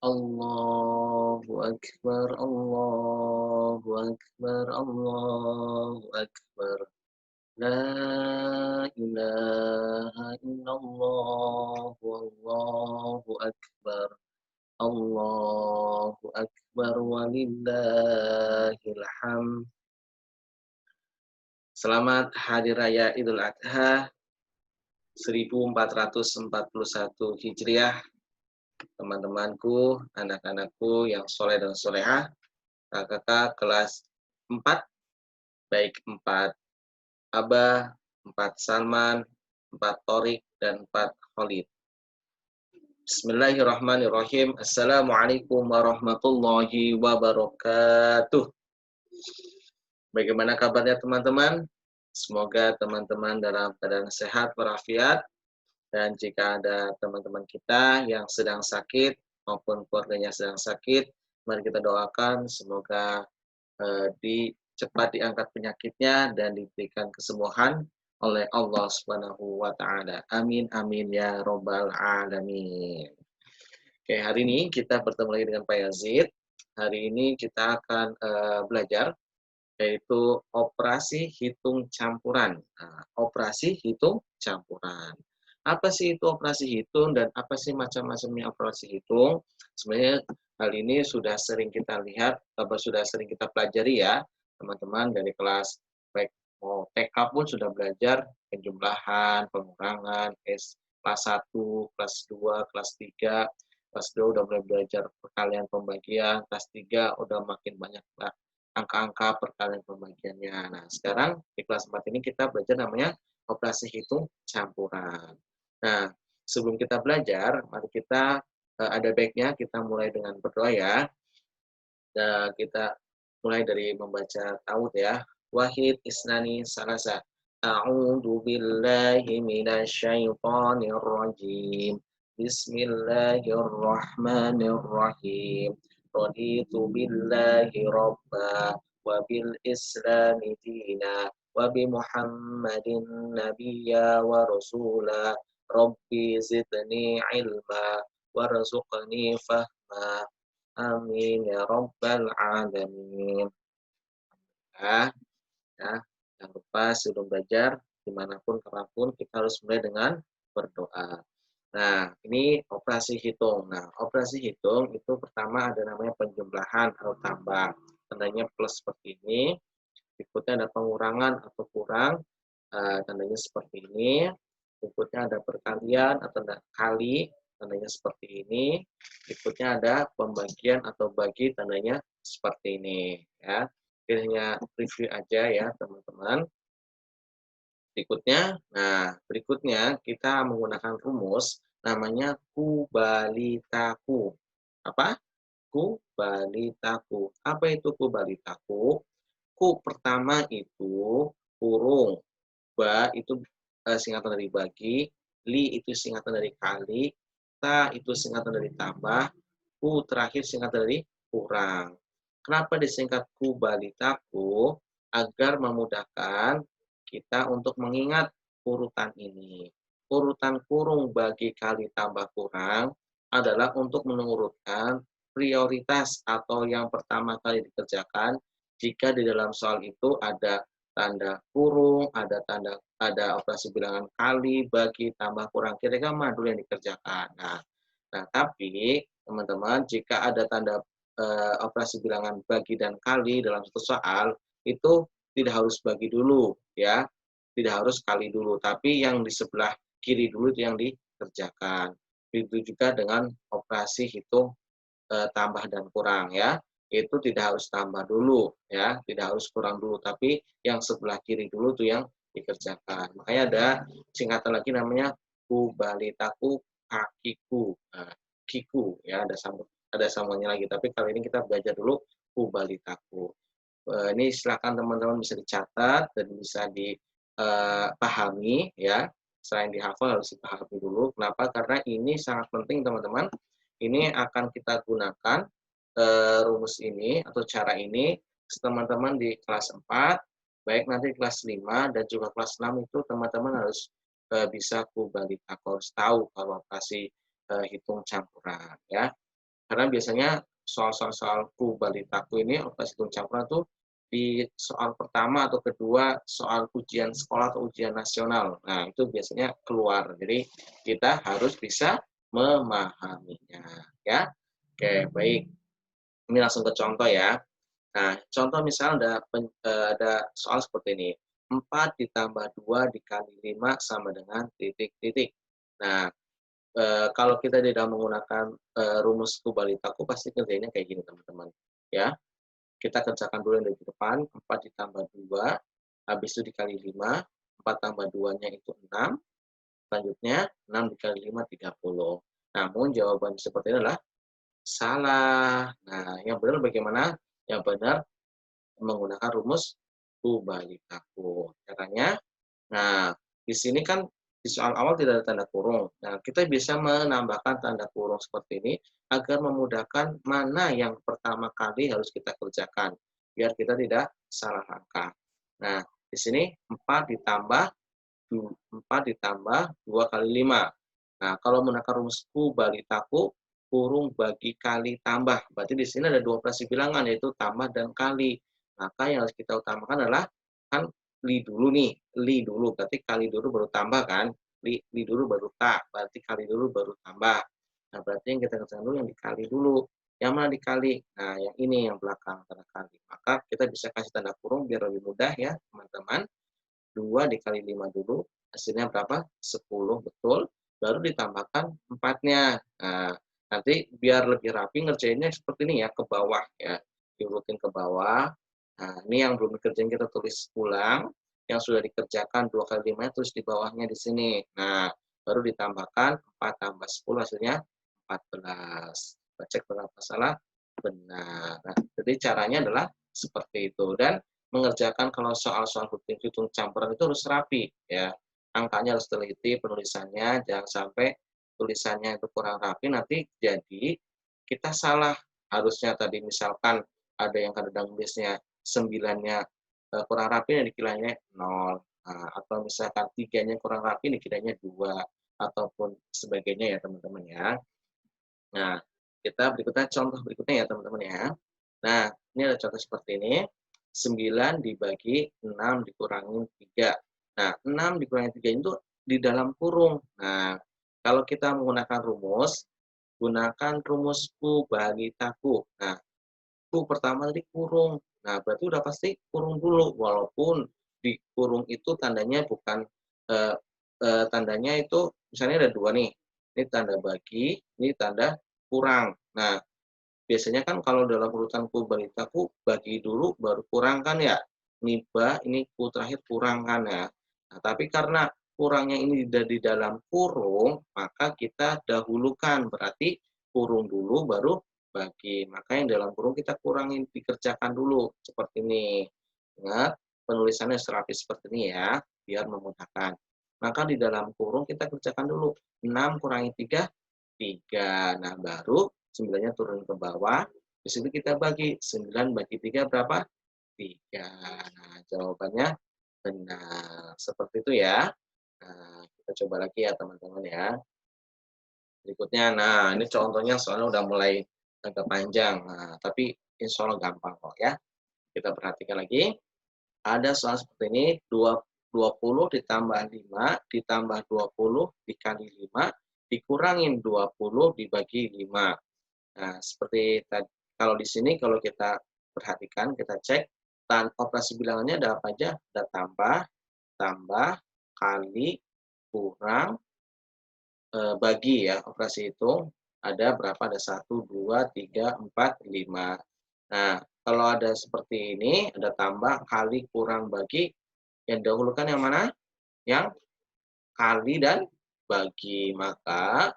Allahu Akbar, Allahu Akbar, Allahu Akbar. La ilaha illallah, Wallahu Akbar. Allahu Akbar walillahil hamd. Selamat Hari Raya Idul Adha 1441 Hijriah, teman-temanku, anak-anakku yang soleh dan solehah, kakak kelas 4, baik 4 Abah, 4 Salman, 4 Torik, dan 4 Khalid. Bismillahirrahmanirrahim. Assalamualaikum warahmatullahi wabarakatuh. Bagaimana kabarnya teman-teman? Semoga teman-teman dalam keadaan sehat walafiat, dan jika ada teman-teman kita yang sedang sakit maupun keluarganya sedang sakit, mari kita doakan semoga cepat diangkat penyakitnya dan diberikan kesembuhan oleh Allah Subhanahu wa taala. Amin amin ya robbal alamin. Oke, hari ini kita bertemu lagi dengan Pak Yazid. Hari ini kita akan belajar yaitu operasi hitung campuran. Nah, operasi hitung campuran. Apa sih itu operasi hitung dan apa sih macam-macamnya operasi hitung? Sebenarnya hal ini sudah sering kita lihat, sudah sering kita pelajari ya, teman-teman dari kelas baik mau TK pun sudah belajar penjumlahan, pengurangan, kelas 1, kelas 2, kelas 3, kelas 2 udah mulai belajar perkalian pembagian, kelas 3 udah makin banyak angka-angka perkalian pembagiannya. Nah, sekarang di kelas 4 ini kita belajar namanya operasi hitung campuran. Nah, sebelum kita belajar, mari kita ada baiknya kita mulai dengan berdoa ya. Dan kita mulai dari membaca taud ya. Wahid isnani salasa. A'udzu billahi minasyaitonir rajim. Bismillahirrahmanirrahim. Raditu billahi rabba wa bil islami dina wa bi Muhammadin nabiyya wa rasula. Rabbi zidni ilma warzuqni fahma. Amin ya rabbal alamin. Ya, ya, jangan lupa sebelum belajar dimanapun kapanpun kita harus mulai dengan berdoa. Nah, ini operasi hitung. Nah, operasi hitung itu pertama ada namanya penjumlahan atau tambah. Tandanya plus seperti ini. Berikutnya ada pengurangan atau kurang. Tandanya seperti ini. Berikutnya ada perkalian atau kali. Tandanya seperti ini. Berikutnya ada pembagian atau bagi. Tandanya seperti ini. Ya, hanya review aja ya teman-teman. Berikutnya kita menggunakan rumus namanya kubalitaku. Apa? Kubalitaku. Apa itu kubalitaku? Ku pertama itu kurung, ba itu singkatan dari bagi, li itu singkatan dari kali, ta itu singkatan dari tambah, ku terakhir singkatan dari kurang. Kenapa disingkat kubalitaku? Agar memudahkan kita untuk mengingat urutan ini. Urutan kurung bagi kali tambah kurang adalah untuk mengurutkan prioritas atau yang pertama kali dikerjakan jika di dalam soal itu ada tanda kurung, ada operasi bilangan kali, bagi, tambah, kurang. Kira-kira mana dulu yang dikerjakan? Nah, tapi teman-teman jika ada tanda operasi bilangan bagi dan kali dalam satu soal, itu tidak harus bagi dulu ya, tidak harus kali dulu, tapi yang di sebelah kiri dulu itu yang dikerjakan. Begitu juga dengan operasi hitung tambah dan kurang ya. Itu tidak harus tambah dulu ya, tidak harus kurang dulu, tapi yang sebelah kiri dulu tuh yang dikerjakan. Makanya ada singkatan lagi namanya kubalitaku kakiku. Nah, kiku ya, ada sambungnya lagi, tapi kali ini kita belajar dulu kubalitaku. Ini silakan teman-teman bisa dicatat dan bisa dipahami ya. Selain dihafal harus dipahami dulu. Kenapa? Karena ini sangat penting teman-teman. Ini akan kita gunakan rumus ini atau cara ini teman-teman di kelas 4, baik nanti kelas 5 dan juga kelas 6 itu teman-teman harus bisa kubalitaku, harus tahu kalau operasi hitung campuran ya. Karena biasanya soal-soal ku, balitaku ini operasi hitung campuran tuh di soal pertama atau kedua soal ujian sekolah atau ujian nasional. Nah, itu biasanya keluar. Jadi kita harus bisa memahaminya, ya. Oke, baik. Ini langsung ke contoh ya. Nah, contoh misal ada soal seperti ini. 4 ditambah 2 dikali 5 sama dengan titik-titik. Nah, kalau kita tidak menggunakan, rumus Kubalitaku pasti kerjainnya kayak gini teman-teman, ya. Kita kerjakan dulu yang di depan, 4 ditambah 2, habis itu dikali 5, 4 tambah 2-nya itu 6, selanjutnya 6 dikali 5, 30. Namun jawaban seperti ini adalah salah. Nah, yang benar bagaimana? Yang benar menggunakan rumus Kubalitaku. Caranya, nah, di sini kan di soal awal tidak ada tanda kurung. Nah, kita bisa menambahkan tanda kurung seperti ini agar memudahkan mana yang pertama kali harus kita kerjakan, biar kita tidak salah langkah. Nah, di sini 4 ditambah 2 kali 5. Nah, kalau menggunakan rumus Kubalitaku, kurung bagi kali tambah. Berarti di sini ada dua operasi bilangan, yaitu tambah dan kali. Maka yang harus kita utamakan adalah, kan li dulu nih, li dulu, berarti kali dulu baru tambah kan, li dulu baru tak, berarti kali dulu baru tambah. Nah, berarti yang kita kerjakan dulu yang dikali dulu. Yang mana dikali? Nah, yang ini yang belakang tanda kali. Maka kita bisa kasih tanda kurung biar lebih mudah ya, teman-teman. 2 dikali 5 dulu, hasilnya berapa? 10, betul. Baru ditambahkan 4-nya. Nah, nanti biar lebih rapi ngerjainnya seperti ini ya, ke bawah ya. Diurutin ke bawah. Nah, ini yang belum dikerjain kita tulis ulang. Yang sudah dikerjakan 2 kali 5 tulis di bawahnya di sini. Nah, baru ditambahkan 4 tambah 10 hasilnya 14. Kita cek benar apa salah? Benar. Nah, jadi caranya adalah seperti itu. Dan mengerjakan kalau soal-soal hitung campuran itu harus rapi ya. Angkanya harus teliti penulisannya, jangan sampai tulisannya itu kurang rapi nanti jadi kita salah. Harusnya tadi misalkan ada yang kadang nulisnya 9-nya kurang rapi yang dikiranya 0. Nah, atau misalkan 3-nya kurang rapi dikiranya 2 ataupun sebagainya ya teman-teman ya. Nah, kita berikutnya contoh berikutnya ya teman-teman ya. Nah, ini ada contoh seperti ini. 9 dibagi 6 dikurangi 3. Nah, 6 dikurangi 3 itu di dalam kurung. Nah, kalau kita menggunakan rumus, gunakan rumus ku bagi taku. Nah, ku pertama tadi kurung. Nah, berarti udah pasti kurung dulu. Walaupun di kurung itu tandanya bukan, eh, tandanya itu misalnya ada dua nih. Ini tanda bagi, ini tanda kurang. Nah, biasanya kan kalau dalam urutan ku balita ku bagi dulu baru kurang kan ya. Ini ku terakhir kurang kan ya. Nah, tapi karena kurangnya ini di dalam kurung, maka kita dahulukan. Berarti kurung dulu baru bagi. Maka yang dalam kurung kita kurangin, dikerjakan dulu. Seperti ini. Ingat, penulisannya serapi seperti ini ya, biar memudahkan. Maka di dalam kurung kita kerjakan dulu. 6 kurangi 3, 3. Nah, baru 9-nya turun ke bawah. Di situ kita bagi. 9 bagi 3 berapa? 3. Nah, jawabannya benar. Seperti itu ya. Nah, kita coba lagi ya teman-teman ya. Berikutnya, nah ini contohnya soalnya udah mulai agak panjang. Nah, tapi insya Allah gampang kok ya. Kita perhatikan lagi. Ada soal seperti ini, 20 ditambah 5 ditambah 20 dikali 5 dikurangin 20 dibagi 5. Nah, seperti tadi, kalau di sini kalau kita perhatikan, kita cek, operasi bilangannya ada apa aja? Ada tambah, tambah, kali, kurang, bagi ya, operasi itu ada berapa? Ada 1, 2, 3, 4, 5. Nah, kalau ada seperti ini, ada tambah, kali, kurang, bagi, yang dahulukan yang mana? Yang kali dan bagi. Maka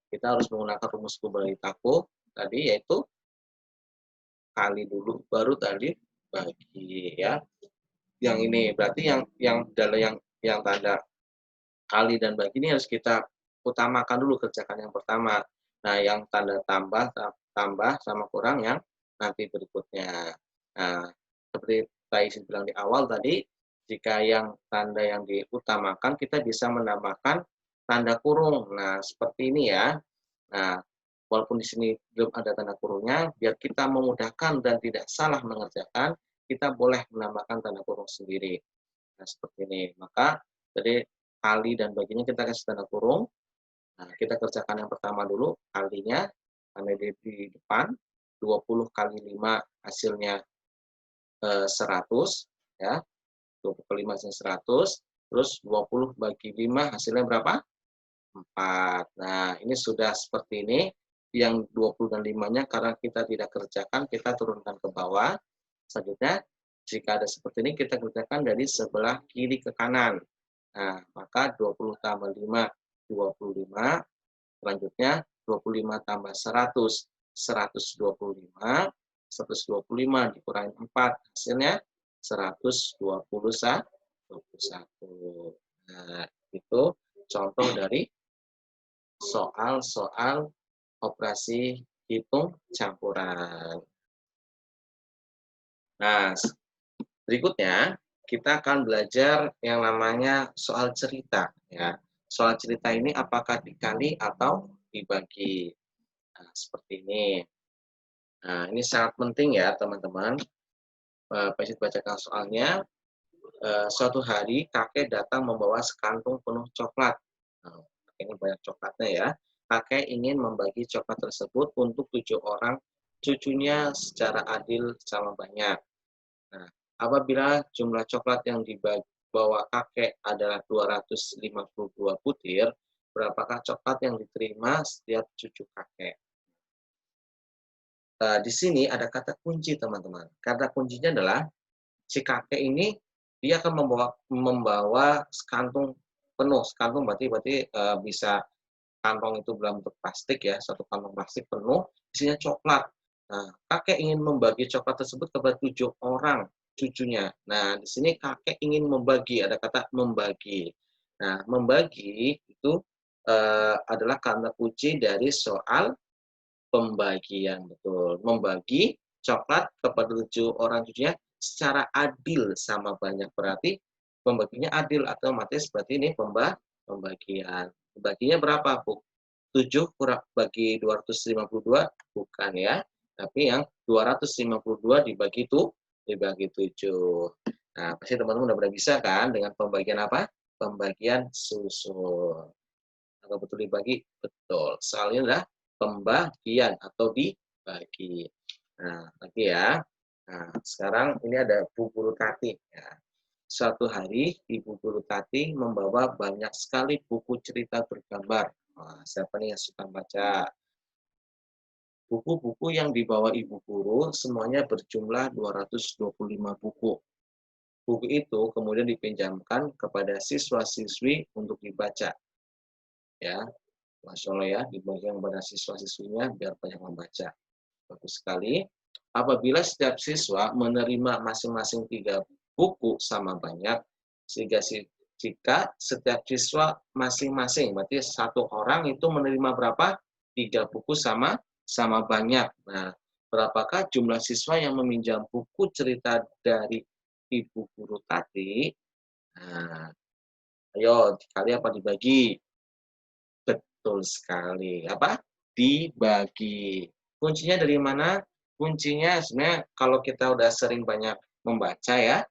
kita harus menggunakan rumus Kubalitaku tadi, yaitu kali dulu, baru tadi bagi ya. Yang ini berarti yang tanda kali dan bagi ini harus kita utamakan dulu, kerjakan yang pertama. Nah, yang tanda tambah sama kurang yang nanti berikutnya. Nah, seperti tadi saya bilang di awal tadi, jika yang tanda yang diutamakan kita bisa menambahkan tanda kurung. Nah, seperti ini ya. Nah, walaupun di sini belum ada tanda kurungnya, biar kita memudahkan dan tidak salah mengerjakan, kita boleh menambahkan tanda kurung sendiri. Nah, seperti ini. Maka jadi kali dan baginya kita kasih tanda kurung. Nah, kita kerjakan yang pertama dulu, kalinya, karena di depan, 20 kali 5 hasilnya 100, ya, 20 kali 5 hasilnya 100, terus 20 bagi 5 hasilnya berapa? 4. Nah, ini sudah seperti ini. Yang 20 dan 5-nya karena kita tidak kerjakan, kita turunkan ke bawah. Selanjutnya, jika ada seperti ini, kita kerjakan dari sebelah kiri ke kanan. Nah, maka 20 tambah 5, 25. Selanjutnya, 25 tambah 100, 125. 125 dikurangi 4, hasilnya 121. Nah, itu contoh dari soal-soal operasi hitung campuran. Nah, berikutnya kita akan belajar yang namanya soal cerita. Ya, soal cerita ini apakah dikali atau dibagi? Nah, seperti ini. Nah, ini sangat penting ya teman-teman. Saya bacakan soalnya. Suatu hari kakek datang membawa sekantung penuh coklat. Nah, ini banyak coklatnya ya. Kakek ingin membagi coklat tersebut untuk 7 orang cucunya secara adil sama banyak. Nah, apabila jumlah coklat yang dibawa kakek adalah 252 butir, berapakah coklat yang diterima setiap cucu kakek? Di sini ada kata kunci, teman-teman. Kata kuncinya adalah si kakek ini dia akan membawa sekantung penuh. Sekantung berarti bisa kantong itu dalam bentuk plastik ya, satu kantong plastik penuh, isinya coklat. Nah, kakek ingin membagi coklat tersebut kepada 7 orang cucunya. Nah, di sini kakek ingin membagi, ada kata membagi. Nah, membagi itu adalah kata kunci dari soal pembagian, betul. Membagi coklat kepada 7 orang cucunya secara adil sama banyak. Berarti pembaginya adil, atau otomatis berarti ini pembagian. Baginya berapa, Bu? 7 kurang bagi 252 bukan ya, tapi yang 252 dibagi 7. Nah, pasti teman-teman udah pada bisa kan dengan pembagian apa? Pembagian susun. Atau betul dibagi? Betul. Soalnya adalah pembagian atau dibagi. Nah, lagi ya. Nah, sekarang ini ada Bu Guru Tati. Ya. Suatu hari, Ibu Guru Tati membawa banyak sekali buku cerita bergambar. Nah, siapa nih yang suka baca? Buku-buku yang dibawa Ibu Guru semuanya berjumlah 225 buku. Buku itu kemudian dipinjamkan kepada siswa-siswi untuk dibaca. Ya, Masya Allah ya, dibagikan kepada siswa-siswinya biar banyak membaca. Bagus sekali. Apabila setiap siswa menerima masing-masing 3 buku sama banyak, sehingga jika setiap siswa masing-masing, berarti satu orang itu menerima berapa? 3 buku sama banyak. Nah, berapakah jumlah siswa yang meminjam buku cerita dari Ibu Guru tadi? Nah, ayo dikali apa dibagi? Betul sekali. Apa? Dibagi. Kuncinya dari mana? Kuncinya sebenarnya kalau kita udah sering banyak membaca ya,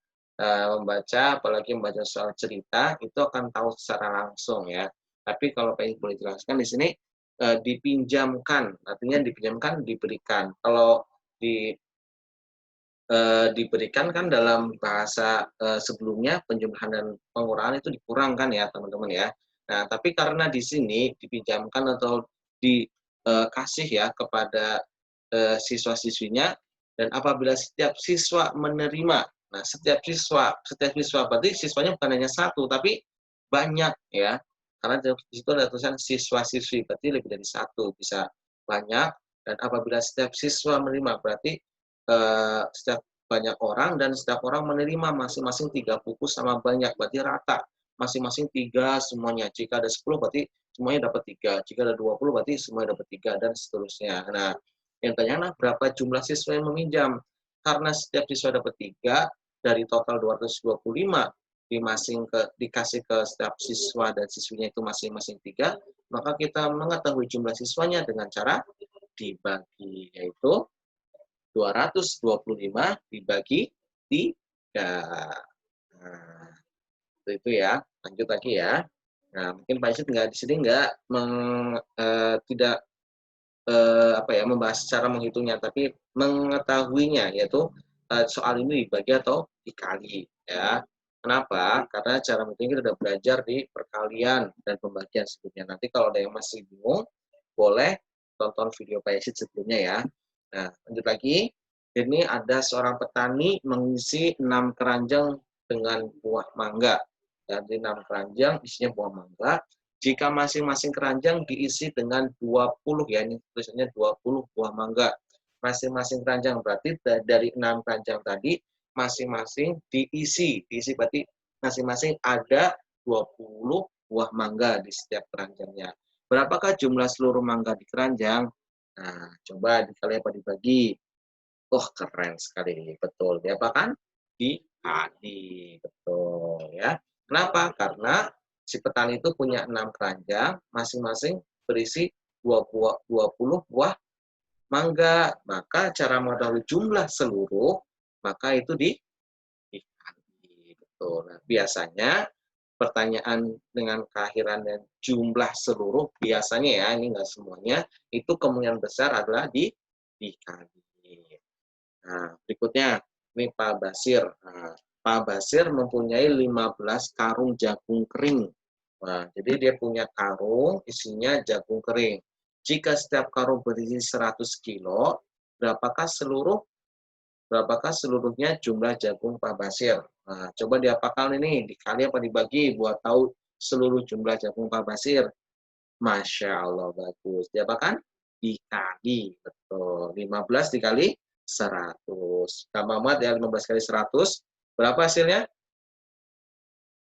membaca apalagi membaca soal cerita, itu akan tahu secara langsung ya. Tapi kalau pengen boleh jelaskan di sini, dipinjamkan, artinya dipinjamkan, diberikan. Kalau diberikan kan dalam bahasa sebelumnya penjumlahan dan pengurangan itu dikurangkan ya teman-teman ya. Nah, tapi karena di sini dipinjamkan atau dikasih ya kepada siswa-siswinya, dan apabila setiap siswa menerima, nah setiap siswa berarti siswanya bukan hanya satu tapi banyak ya. Karena di situ ada tulisan siswa-siswi, berarti lebih dari satu, bisa banyak. Dan apabila setiap siswa menerima berarti setiap banyak orang, dan setiap orang menerima masing-masing 3 buku sama banyak, berarti rata. Masing-masing 3 semuanya. Jika ada 10 berarti semuanya dapat 3. Jika ada 20 berarti semuanya dapat 3 dan seterusnya. Nah, yang tanya berapa jumlah siswa yang meminjam? Karena setiap siswa dapat 3 dari total 225 dikasih ke setiap siswa dan siswinya itu masing-masing 3, maka kita mengetahui jumlah siswanya dengan cara dibagi, yaitu 225 dibagi 3. Nah, itu ya. Lanjut lagi ya. Nah, mungkin Pak Isid nggak di sini nggak tidak apa ya, membahas cara menghitungnya, tapi mengetahuinya, yaitu soal ini dibagi atau dikali ya. Kenapa? Karena cara menghitungnya kita sudah belajar di perkalian dan pembagian sebelumnya. Nanti kalau ada yang masih bingung, boleh tonton video Pak Yesid sebelumnya ya. Nah, lanjut lagi. Ini ada seorang petani mengisi 6 keranjang dengan buah mangga. Jadi 6 keranjang isinya buah mangga. Jika masing-masing keranjang diisi dengan 20, ya ini tulisannya 20 buah mangga. Masing-masing keranjang berarti dari 6 keranjang tadi masing-masing diisi. Diisi berarti masing-masing ada 20 buah mangga di setiap keranjangnya. Berapakah jumlah seluruh mangga di keranjang? Nah, coba dikali apa dibagi. Oh, keren sekali. Betul. Diapakan? Dikali. Betul ya. Kenapa? Karena si petani itu punya 6 keranjang, masing-masing berisi 20 buah mangga. Maka cara mengetahui jumlah seluruh, maka itu dikali. Betul. Nah, biasanya pertanyaan dengan keakhiran dan jumlah seluruh, biasanya ya, ini enggak semuanya, itu kemungkinan besar adalah dikali. Nah, berikutnya, ini Pak Basir. Nah, Pak Basir mempunyai 15 karung jagung kering. Nah, jadi dia punya karung, isinya jagung kering. Jika setiap karung berisi 100 kilo, berapakah seluruhnya jumlah jagung Pak Basir? Nah, coba diapakan ini, dikali apa dibagi buat tahu seluruh jumlah jagung Pak Basir. Masya Allah, bagus. Diapakan? Dikali, betul. 15 dikali 100. Gampang banget ya, 15 kali 100. Berapa hasilnya?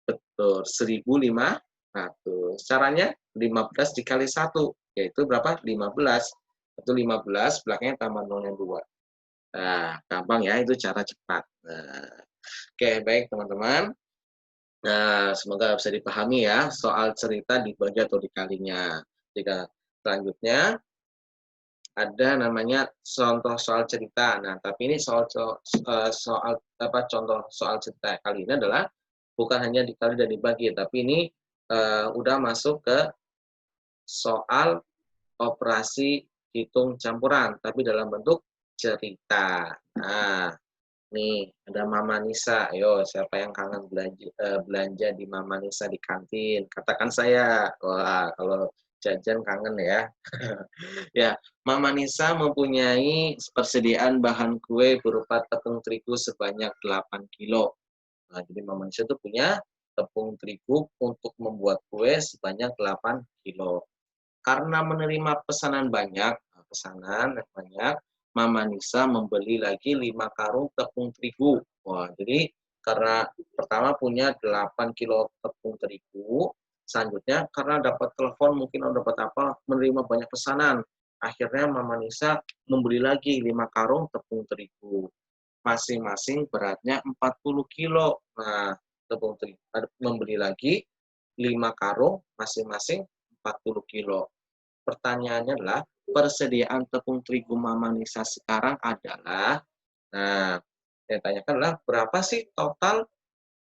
Betul, 1.500. Caranya 15 dikali 1, yaitu berapa? 15. Itu 15, belakangnya tambah 0 yang 2. Nah, gampang ya, itu cara cepat. Nah, oke, baik teman-teman. Nah, semoga bisa dipahami ya soal cerita dibagi atau dikalinya. Jika selanjutnya ada namanya contoh soal cerita. Nah, tapi ini soal apa contoh soal cerita kali ini adalah bukan hanya dikali dan dibagi, tapi ini udah masuk ke soal operasi hitung campuran, tapi dalam bentuk cerita. Nah, nih ada Mama Nisa. Ayo, siapa yang kangen belanja di Mama Nisa di kantin? Katakan saya. Wah, kalau jajan kangen ya. Ya, Mama Nisa mempunyai persediaan bahan kue berupa tepung terigu sebanyak 8 kilo. Nah, jadi Mama Nisa itu punya tepung terigu untuk membuat kue sebanyak 8 kilo. Karena menerima pesanan banyak, Mama Nisa membeli lagi 5 karung tepung terigu. Wah, jadi karena pertama punya 8 kilo tepung terigu, selanjutnya karena dapat telepon mungkin atau dapat apa, menerima banyak pesanan. Akhirnya Mama Nisa membeli lagi 5 karung tepung terigu. Masing-masing beratnya 40 kilo. Nah, tepung terigu membeli lagi 5 karung masing-masing 40 kilo. Pertanyaannya adalah persediaan tepung terigu Mama Nisa sekarang adalah, nah, yang tanyakan adalah berapa sih total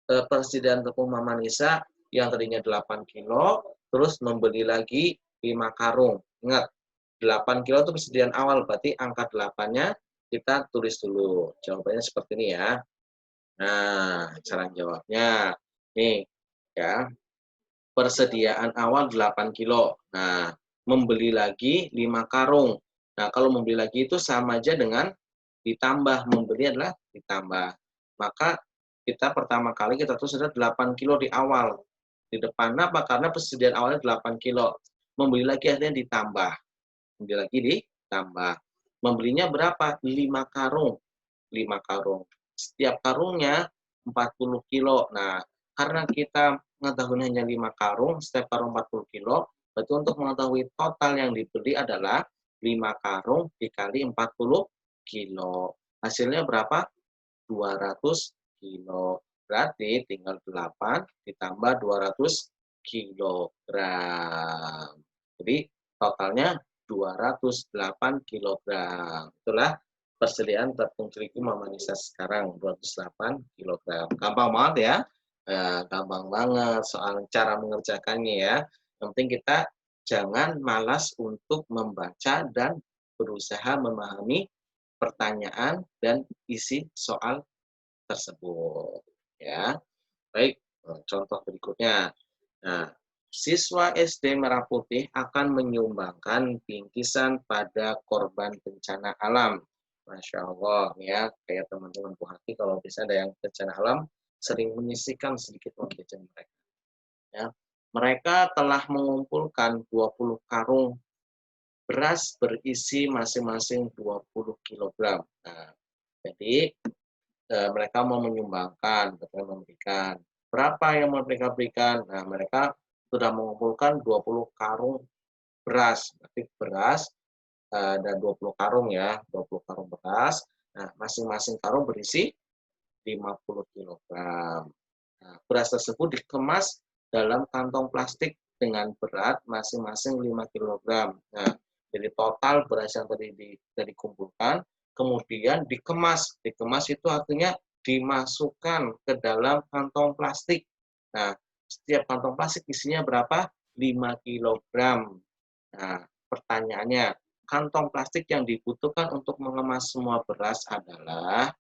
persediaan tepung Mama Nisa yang tadinya 8 kilo, terus membeli lagi 5 karung. Ingat, 8 kilo itu persediaan awal, berarti angka 8-nya kita tulis dulu. Jawabannya seperti ini ya. Nah, cara jawabnya. Nih, ya. Persediaan awal 8 kilo. Nah, membeli lagi 5 karung. Nah, kalau membeli lagi itu sama aja dengan ditambah. Membeli adalah ditambah. Maka kita pertama kali kita tulis ada 8 kilo di awal. Di depan apa? Karena persediaan awalnya 8 kilo. Membeli lagi artinya ditambah. Membeli lagi ditambah. Membelinya berapa? 5 karung. 5 karung. Setiap karungnya 40 kilo. Nah, karena kita mengetahui hanya 5 karung, setiap karung 40 kilo, berarti untuk mengetahui total yang dibeli adalah 5 karung dikali 40 kilo. Hasilnya berapa? 200 kilo. Berarti tinggal 8 ditambah 200 kilogram. Jadi totalnya 208 kilogram. Itulah persediaan tepung terigu Mama Nisa sekarang 208 kilogram. Gampang banget ya. Gampang banget soal cara mengerjakannya ya. Yang penting kita jangan malas untuk membaca dan berusaha memahami pertanyaan dan isi soal tersebut ya. Baik, contoh berikutnya. Nah, siswa SD Merah Putih akan menyumbangkan bingkisan pada korban bencana alam. Masya Allah ya, kayak teman-teman Bu Hati kalau bisa ada yang bencana alam sering menyisihkan sedikit uang jajan mereka. Ya. Mereka telah mengumpulkan 20 karung beras berisi masing-masing 20 kilogram. Nah, jadi mereka mau menyumbangkan, mereka memberikan. Berapa yang mereka berikan? Nah, mereka sudah mengumpulkan 20 karung beras. Berarti beras ada 20 karung ya, 20 karung beras. Nah, masing-masing karung berisi 50 kilogram. Nah, beras tersebut dikemas dalam kantong plastik dengan berat masing-masing 5 kilogram. Nah, jadi total beras yang tadi dikumpulkan, kemudian dikemas. Dikemas itu artinya dimasukkan ke dalam kantong plastik. Nah, setiap kantong plastik isinya berapa? 5 kilogram. Nah, pertanyaannya, kantong plastik yang dibutuhkan untuk mengemas semua beras adalah,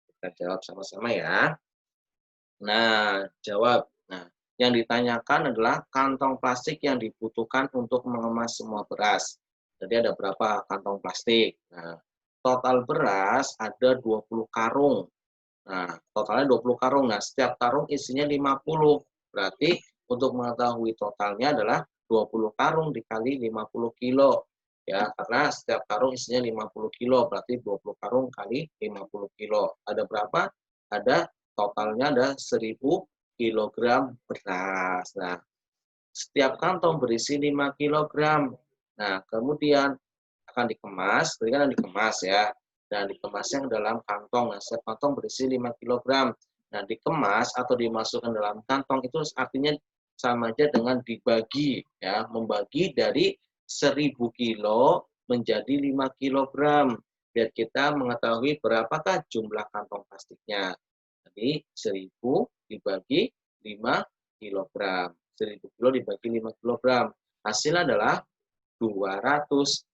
kita jawab sama-sama ya. Nah, jawab. Nah, yang ditanyakan adalah kantong plastik yang dibutuhkan untuk mengemas semua beras. Jadi ada berapa kantong plastik? Nah, total beras ada 20 karung. Nah, totalnya 20 karung. Nah, setiap karung isinya 50. Berarti untuk mengetahui totalnya adalah 20 karung dikali 50 kilo. Ya, karena setiap karung isinya 50 kilo, berarti 20 karung kali 50 kilo. Ada berapa? Ada totalnya ada 1000 kilogram beras. Nah, setiap kantong berisi 5 kilogram. Nah, kemudian akan dikemas, tadi kan dikemas ya, dan dikemasnya dalam kantong. Nah, setiap kantong berisi 5 kilogram. Nah, dikemas atau dimasukkan dalam kantong itu artinya sama aja dengan dibagi, ya, membagi dari 1000 kilo menjadi 5 kilogram. Biar kita mengetahui berapakah jumlah kantong plastiknya. Jadi 1000 dibagi 5 kilogram. 1000 kilo dibagi 5 kilogram. Hasilnya adalah 200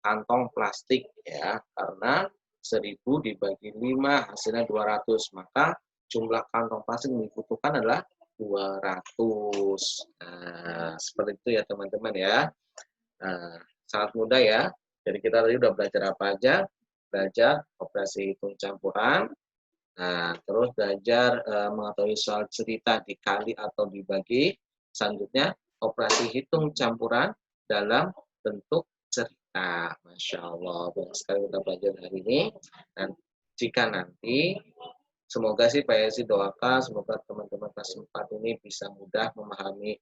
kantong plastik ya, karena 1000 dibagi 5 hasilnya 200, maka jumlah kantong plastik yang dibutuhkan adalah 200. Nah, seperti itu ya teman-teman ya. Nah, sangat mudah ya. Jadi kita tadi udah belajar apa aja? Belajar operasi hitung campuran. Nah, terus belajar mengetahui soal cerita dikali atau dibagi. Selanjutnya operasi hitung campuran dalam bentuk cerita. Masya Allah, banyak sekali kita belajar hari ini. Dan jika nanti, semoga sih Pak Yesi doakan, semoga teman-teman kelas 4 ini bisa mudah memahami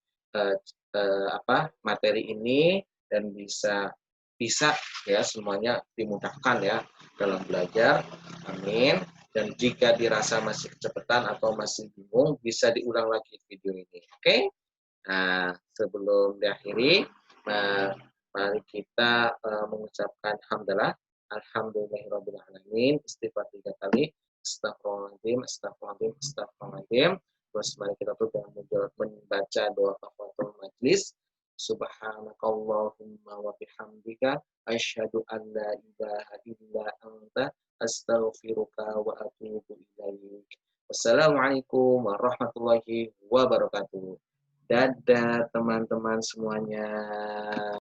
materi ini dan bisa ya semuanya dimudahkan ya dalam belajar. Amin. Dan jika dirasa masih kecepatan atau masih bingung, bisa diulang lagi video ini. Oke? Nah, sebelum diakhiri, mari kita mengucapkan hamdalah. Alhamdulillahirrahmanirrahim. Istighfar 3 kali. Astagfirullahaladzim, astagfirullahaladzim, astagfirullahaladzim. Terus mari kita tutup dengan membaca doa kafaratul majlis. Subhanakallahumma wa bihamdika asyhadu an la ilaha illa anta astaghfiruka wa atubu ilaik. Wassalamualaikum warahmatullahi wabarakatuh. Dadah teman-teman semuanya.